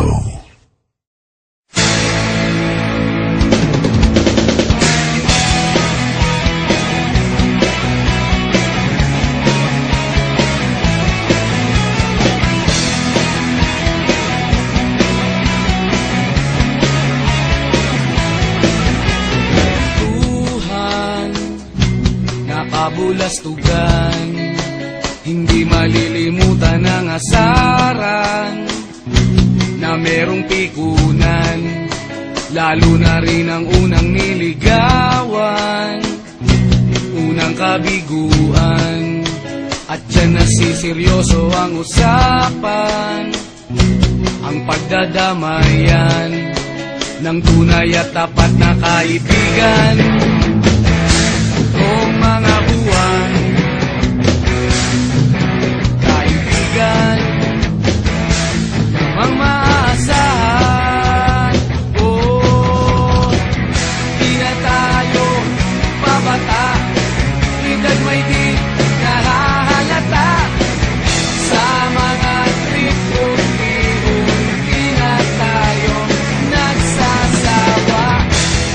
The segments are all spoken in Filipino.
Show. Kabulastugan, hindi malilimutan ang asaran na merong pikunan, lalo na rin ang unang niligawan, unang kabiguan, at dyan nasiseryoso ang usapan, ang pagdadamayan ng tunay at tapat na kaibigan. Kung mga buwan, kaibigan, namang maaasahan. Oh, di na tayo pabata, edad may di nahahalata. Sa mga trip unti-unti na tayo nagsasawa.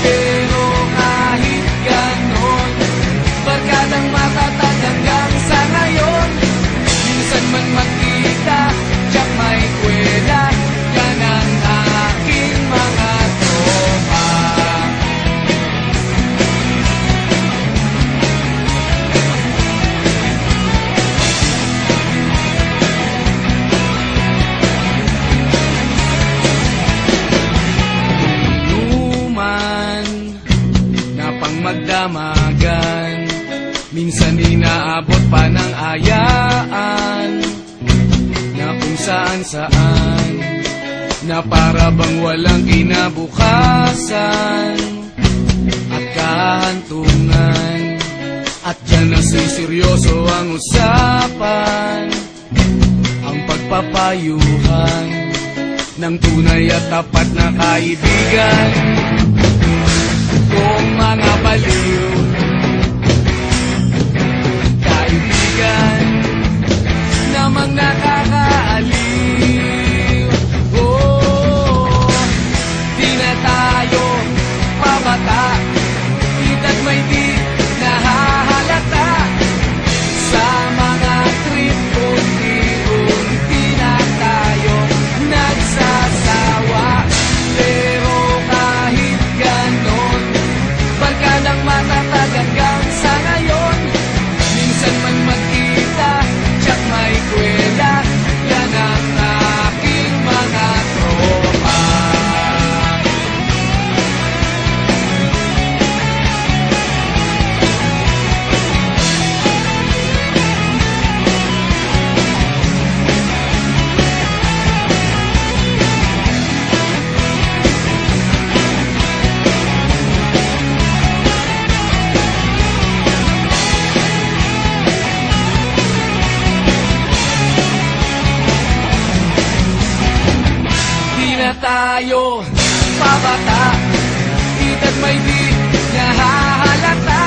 Pero kahit ganon, barkadang matatag hanggang sa ngayon. Minsan man magkita, tiyak may kwela, yan ang aking mga tropa. Inuman na pang magdamagan, minsan inaabot pa ng ayaan, na kung saan-saan, na para bang walang kinabukasan at kahantungan. At dyan nasiseryoso ang usapan, ang pagpapayuhan ng tunay at tapat na kaibigan. Kung mga baliw, kaibigan, namang nakakaaliw. Oh, di na tayo pabata, edad may di nahahalata. Sa mga trip unti-unti na tayo nagsasawa. Pero kahit ganon, barkadang matatag hanggang sa ngayon. Minsan man magkita, tiyak may kwela, yan ang aking mga tropa. Di na tayo pabata, edad may di nahahalata.